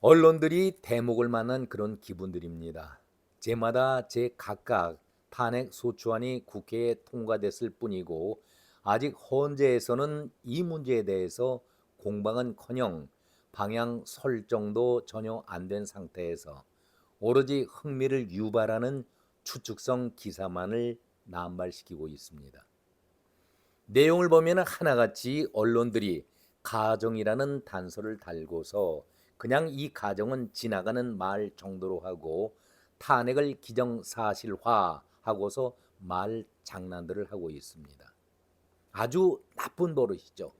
언론들이 대목을 맞는 그런 기분들입니다. 제마다 제 각각 탄핵 소추안이 국회에 통과됐을 뿐이고 아직 헌재에서는 이 문제에 대해서 공방은커녕 방향 설정도 전혀 안 된 상태에서 오로지 흥미를 유발하는 추측성 기사만을 남발시키고 있습니다. 내용을 보면 하나같이 언론들이 가정이라는 단서를 달고서 그냥 이 가정은 지나가는 말 정도로 하고 탄핵을 기정사실화하고서 말 장난들을 하고 있습니다. 아주 나쁜 버릇이죠.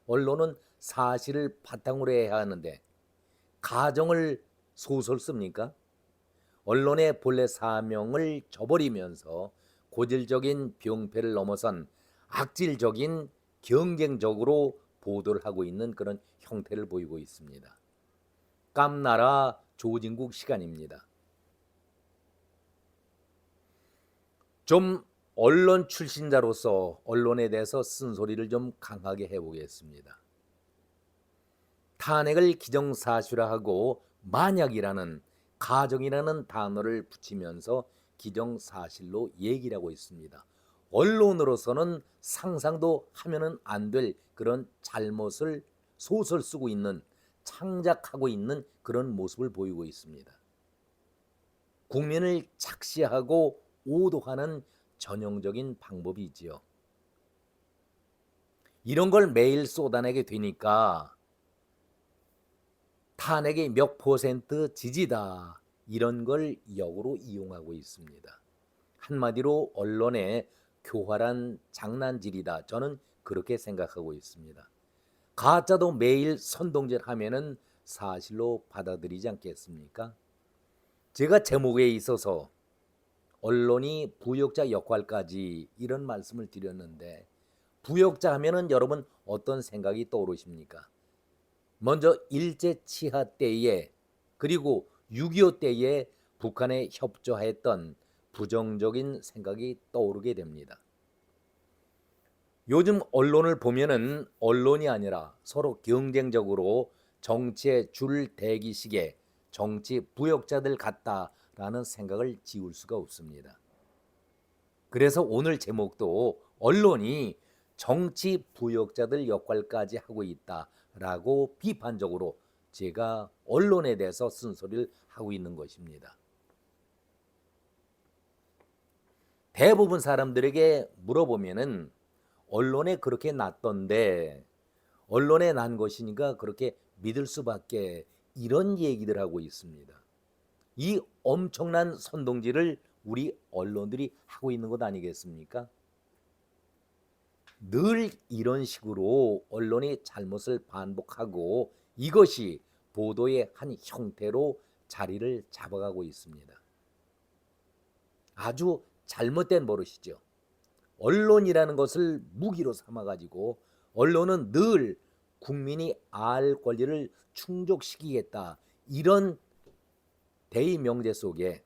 언론은 사실을 바탕으로 해야 하는데 가정을 소설 씁니까? 언론의 본래 사명을 저버리면서 고질적인 병폐를 넘어선 악질적인 경쟁적으로 보도를 하고 있는 그런 형태를 보이고 있습니다. 깜나라 조진국 시간입니다. 좀 언론 출신자로서 언론에 대해서 쓴소리를 좀 강하게 해보겠습니다. 탄핵을 기정사실화하고 만약이라는 가정이라는 단어를 붙이면서 기정사실로 얘기를 하고 있습니다. 언론으로서는 상상도 하면은 안 될 그런 잘못을 소설 쓰고 있는 창작하고 있는 그런 모습을 보이고 있습니다. 국민을 착시하고 오도하는 전형적인 방법이지요. 이런 걸 매일 쏟아내게 되니까 탄핵의 몇 퍼센트 지지다 이런 걸 역으로 이용하고 있습니다. 한마디로 언론의 교활한 장난질이다. 저는 그렇게 생각하고 있습니다. 가짜도 매일 선동질하면은 사실로 받아들이지 않겠습니까? 제가 제목에 있어서 언론이 부역자 역할까지 이런 말씀을 드렸는데 부역자 하면은 여러분 어떤 생각이 떠오르십니까? 먼저 일제치하 때에 그리고 6.25 때에 북한에 협조했던 부정적인 생각이 떠오르게 됩니다. 요즘 언론을 보면은 언론이 아니라 서로 경쟁적으로 정치의 줄 대기식에 정치 부역자들 같다라는 생각을 지울 수가 없습니다. 그래서 오늘 제목도 언론이 정치 부역자들 역할까지 하고 있다라고 비판적으로 제가 언론에 대해서 쓴소리를 하고 있는 것입니다. 대부분 사람들에게 물어보면은 언론에 그렇게 났던데 언론에 난 것이니까 그렇게 믿을 수밖에 이런 얘기들 하고 있습니다. 이 엄청난 선동질을 우리 언론들이 하고 있는 것 아니겠습니까? 늘 이런 식으로 언론이 잘못을 반복하고 이것이 보도의 한 형태로 자리를 잡아가고 있습니다. 아주 잘못된 버릇이죠. 언론이라는 것을 무기로 삼아가지고 언론은 늘 국민이 알 권리를 충족시키겠다 이런 대의명제 속에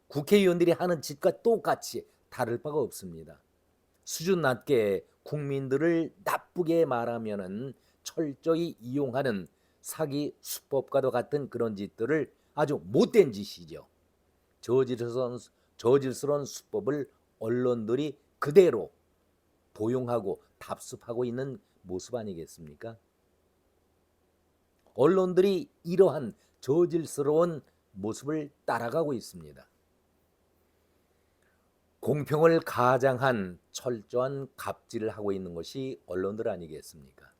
국회의원들이 하는 짓과 똑같이 다를 바가 없습니다. 수준 낮게 국민들을 나쁘게 말하면은 철저히 이용하는 사기 수법과도 같은 그런 짓들을 아주 못된 짓이죠. 저질스러운 수법을 언론들이 그대로 도용하고 답습하고 있는 모습 아니겠습니까? 언론들이 이러한 저질스러운 모습을 따라가고 있습니다. 공평을 가장한 철저한 갑질을 하고 있는 것이 언론들 아니겠습니까?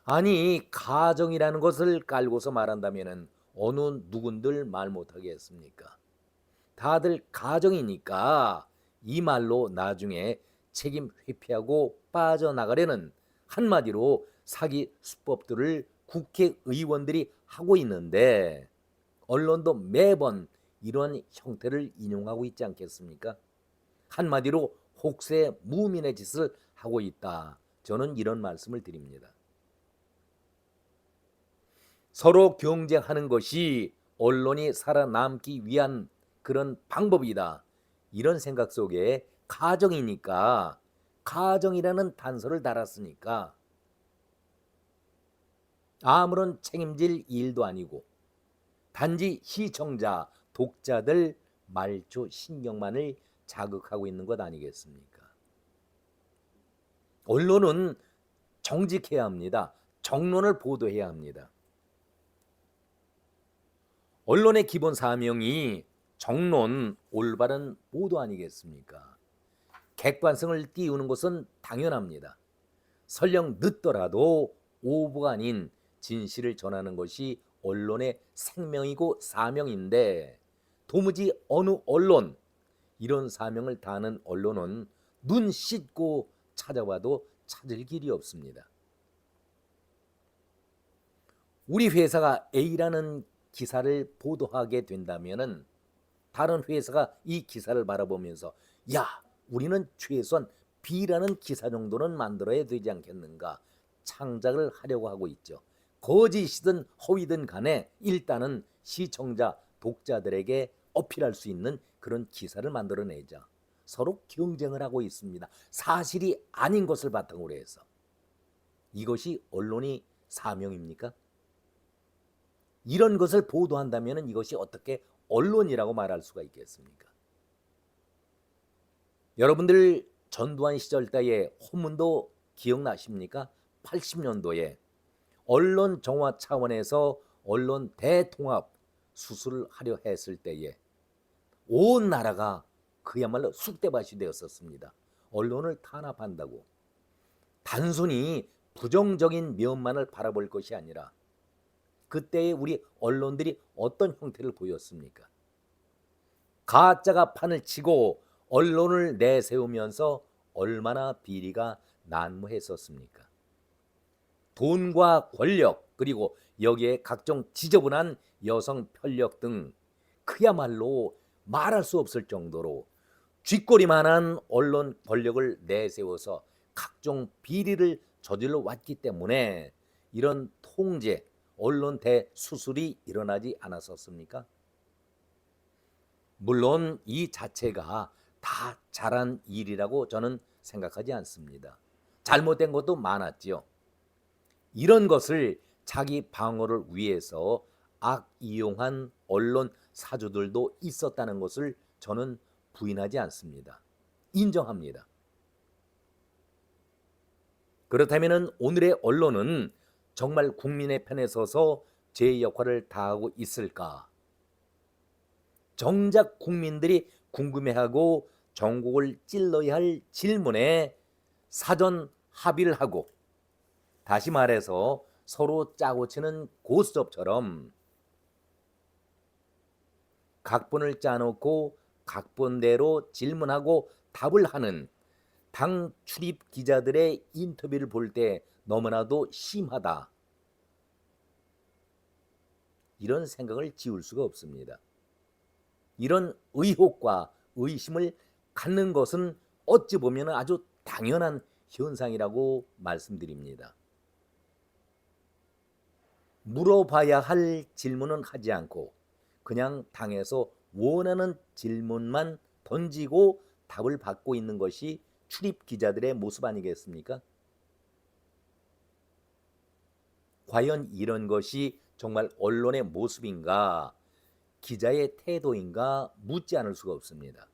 아니 가정이라는 것을 깔고서 말한다면 어느 누군들 말 못하겠습니까? 다들 가정이니까 이 말로 나중에 책임 회피하고 빠져나가려는 한마디로 사기 수법들을 국회의원들이 하고 있는데 언론도 매번 이런 형태를 인용하고 있지 않겠습니까? 한마디로 혹세 무민의 짓을 하고 있다. 저는 이런 말씀을 드립니다. 서로 경쟁하는 것이 언론이 살아남기 위한 그런 방법이다. 이런 생각 속에 가정이니까 가정이라는 단서를 달았으니까 아무런 책임질 일도 아니고 단지 시청자, 독자들 말초 신경만을 자극하고 있는 것 아니겠습니까? 언론은 정직해야 합니다. 정론을 보도해야 합니다. 언론의 기본 사명이 정론, 올바른 보도 아니겠습니까? 객관성을 띄우는 것은 당연합니다. 설령 늦더라도 오보가 아닌 진실을 전하는 것이 언론의 생명이고 사명인데 도무지 어느 언론, 이런 사명을 다하는 언론은 눈 씻고 찾아와도 찾을 길이 없습니다. 우리 회사가 A라는 기사를 보도하게 된다면 다른 회사가 이 기사를 바라보면서 야, 우리는 최소한 B라는 기사 정도는 만들어야 되지 않겠는가 창작을 하려고 하고 있죠. 거짓이든 허위든 간에 일단은 시청자, 독자들에게 어필할 수 있는 그런 기사를 만들어내자. 서로 경쟁을 하고 있습니다. 사실이 아닌 것을 바탕으로 해서. 이것이 언론이 사명입니까? 이런 것을 보도한다면 이것이 어떻게 언론이라고 말할 수가 있겠습니까? 여러분들 전두환 시절 때의 혼문도 기억나십니까? 80년도에 언론 정화 차원에서 언론 대통합 수술을 하려 했을 때에 온 나라가 그야말로 쑥대밭이 되었었습니다. 언론을 탄압한다고. 단순히 부정적인 면만을 바라볼 것이 아니라 그때의 우리 언론들이 어떤 형태를 보였습니까? 가짜가 판을 치고 언론을 내세우면서 얼마나 비리가 난무했었습니까? 돈과 권력 그리고 여기에 각종 지저분한 여성 편력 등 그야말로 말할 수 없을 정도로 쥐꼬리만한 언론 권력을 내세워서 각종 비리를 저질러 왔기 때문에 이런 통제, 언론 대수술이 일어나지 않았었습니까? 물론 이 자체가 다 잘한 일이라고 저는 생각하지 않습니다. 잘못된 것도 많았지요. 이런 것을 자기 방어를 위해서 악이용한 언론 사주들도 있었다는 것을 저는 부인하지 않습니다. 인정합니다. 그렇다면 오늘의 언론은 정말 국민의 편에 서서 제 역할을 다하고 있을까? 정작 국민들이 궁금해하고 전국을 찔러야 할 질문에 사전 합의를 하고 다시 말해서 서로 짜고 치는 고스톱처럼 각본을 짜놓고 각본대로 질문하고 답을 하는 당 출입 기자들의 인터뷰를 볼 때 너무나도 심하다. 이런 생각을 지울 수가 없습니다. 이런 의혹과 의심을 갖는 것은 어찌 보면 아주 당연한 현상이라고 말씀드립니다. 물어봐야 할 질문은 하지 않고 그냥 당에서 원하는 질문만 던지고 답을 받고 있는 것이 출입 기자들의 모습 아니겠습니까? 과연 이런 것이 정말 언론의 모습인가, 기자의 태도인가 묻지 않을 수가 없습니다.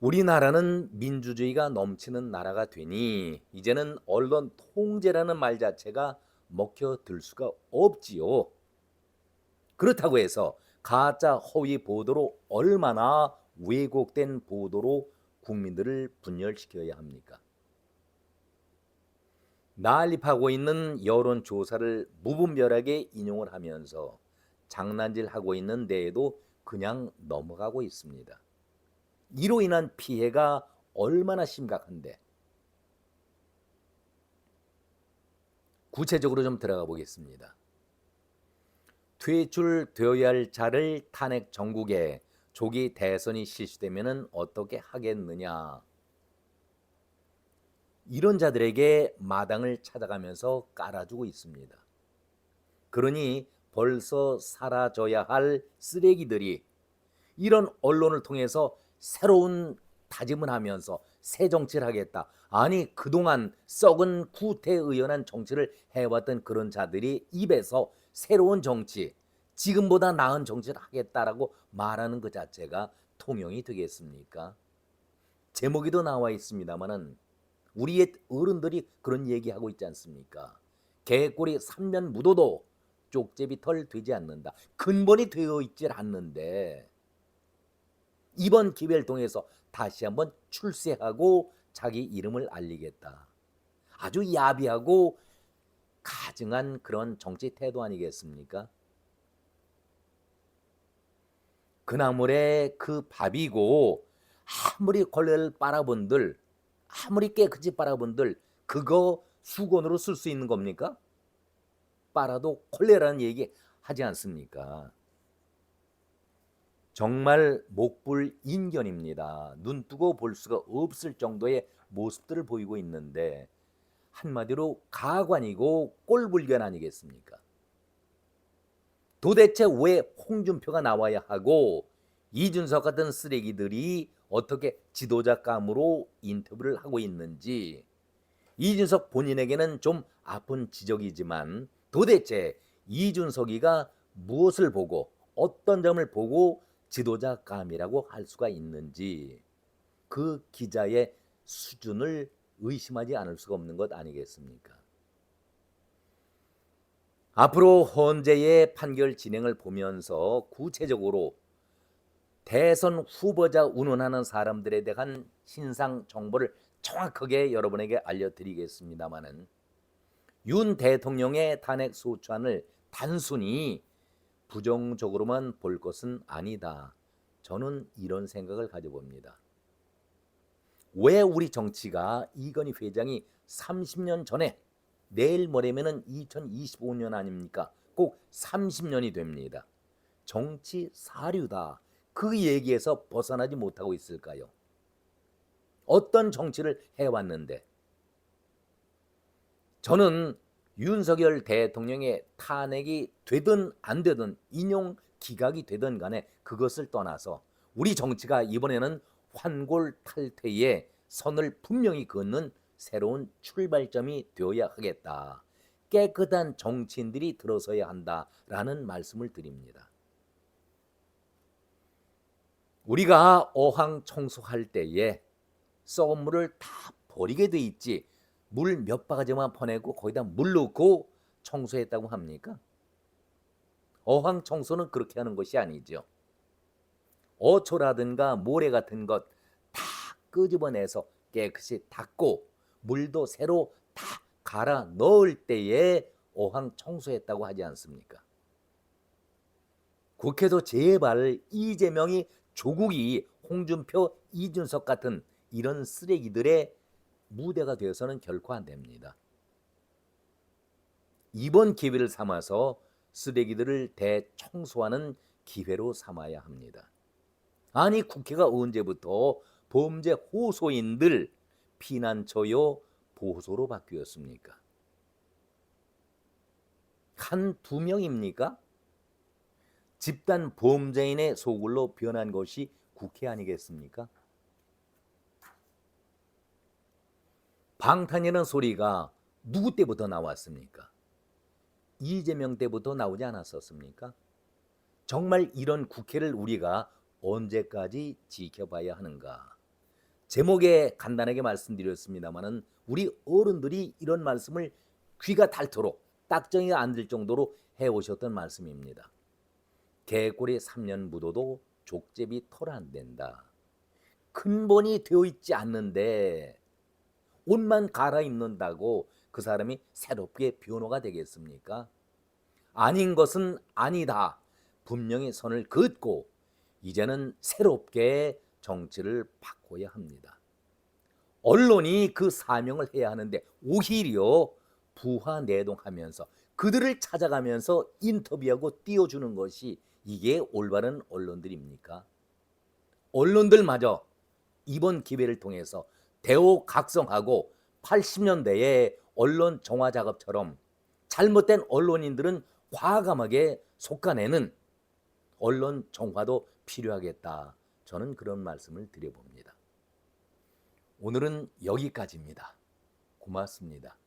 우리나라는 민주주의가 넘치는 나라가 되니 이제는 언론 통제라는 말 자체가 먹혀들 수가 없지요. 그렇다고 해서 가짜 허위 보도로 얼마나 왜곡된 보도로 국민들을 분열시켜야 합니까? 난립하고 있는 여론조사를 무분별하게 인용을 하면서 장난질하고 있는 데에도 그냥 넘어가고 있습니다. 이로 인한 피해가 얼마나 심각한데 구체적으로 좀 들어가 보겠습니다. 퇴출되어야 할 자를 탄핵 정국에 조기 대선이 실시되면 어떻게 하겠느냐. 이런 자들에게 마당을 찾아가면서 깔아주고 있습니다. 그러니 벌써 사라져야 할 쓰레기들이 이런 언론을 통해서 새로운 다짐을 하면서 새 정치를 하겠다. 아니 그동안 썩은 구태의연한 정치를 해왔던 그런 자들이 입에서 새로운 정치, 지금보다 나은 정치를 하겠다라고 말하는 그 자체가 통용이 되겠습니까? 제목에도 나와 있습니다마는 우리의 어른들이 그런 얘기하고 있지 않습니까? 개꼬리 3년 묻어도 쪽제비 털 되지 않는다. 근본이 되어 있질 않는데 이번 기회를 통해서 다시 한번 출세하고 자기 이름을 알리겠다. 아주 야비하고 가증한 그런 정치 태도 아니겠습니까? 그 나물에 그 밥이고 아무리 걸레를 빨아본들 아무리 깨끗이 빨아본들 그거 수건으로 쓸 수 있는 겁니까? 빨아도 콜레라는 얘기 하지 않습니까? 정말 목불인견입니다. 눈 뜨고 볼 수가 없을 정도의 모습들을 보이고 있는데 한마디로 가관이고 꼴불견 아니겠습니까? 도대체 왜 홍준표가 나와야 하고 이준석 같은 쓰레기들이 어떻게 지도자감으로 인터뷰를 하고 있는지 이준석 본인에게는 좀 아픈 지적이지만 도대체 이준석이가 무엇을 보고 어떤 점을 보고 지도자감이라고 할 수가 있는지 그 기자의 수준을 의심하지 않을 수가 없는 것 아니겠습니까? 앞으로 헌재의 판결 진행을 보면서 구체적으로 대선 후보자 운운하는 사람들에 대한 신상 정보를 정확하게 여러분에게 알려드리겠습니다마는 윤 대통령의 탄핵 소추안을 단순히 부정적으로만 볼 것은 아니다. 저는 이런 생각을 가져봅니다. 왜 우리 정치가 이건희 회장이 30년 전에 내일 모레면은 2025년 아닙니까? 꼭 30년이 됩니다. 정치 사류다. 그 얘기에서 벗어나지 못하고 있을까요? 어떤 정치를 해왔는데 저는 윤석열 대통령의 탄핵이 되든 안 되든 인용 기각이 되든 간에 그것을 떠나서 우리 정치가 이번에는 환골탈태의 선을 분명히 긋는 새로운 출발점이 되어야 하겠다. 깨끗한 정치인들이 들어서야 한다라는 말씀을 드립니다. 우리가 어항 청소할 때에 썩은 물을 다 버리게 돼 있지 물 몇 바가지만 퍼내고 거기다 물 넣고 청소했다고 합니까? 어항 청소는 그렇게 하는 것이 아니죠. 어초라든가 모래 같은 것 다 끄집어내서 깨끗이 닦고 물도 새로 다 갈아 넣을 때에 어항 청소했다고 하지 않습니까? 국회도 제발 이재명이 조국이 홍준표, 이준석 같은 이런 쓰레기들의 무대가 되어서는 결코 안 됩니다. 이번 기회를 삼아서 쓰레기들을 대청소하는 기회로 삼아야 합니다. 아니 국회가 언제부터 범죄 호소인들 피난처요 보호소로 바뀌었습니까? 한두 명입니까? 집단 범죄인의 소굴로 변한 것이 국회 아니겠습니까? 방탄이라는 소리가 누구 때부터 나왔습니까? 이재명 때부터 나오지 않았었습니까? 정말 이런 국회를 우리가 언제까지 지켜봐야 하는가? 제목에 간단하게 말씀드렸습니다마는 우리 어른들이 이런 말씀을 귀가 닳도록 딱정이가 안 들 정도로 해오셨던 말씀입니다. 개꼬리 3년 묻어도 족제비 털 안 된다. 근본이 되어 있지 않는데 옷만 갈아입는다고 그 사람이 새롭게 변호가 되겠습니까? 아닌 것은 아니다. 분명히 선을 긋고 이제는 새롭게 정치를 바꿔야 합니다. 언론이 그 사명을 해야 하는데 오히려 부하내동하면서 그들을 찾아가면서 인터뷰하고 띄워주는 것이 이게 올바른 언론들입니까? 언론들마저 이번 기회를 통해서 대호각성하고 80년대의 언론 정화 작업처럼 잘못된 언론인들은 과감하게 속아내는 언론 정화도 필요하겠다. 저는 그런 말씀을 드려봅니다. 오늘은 여기까지입니다. 고맙습니다.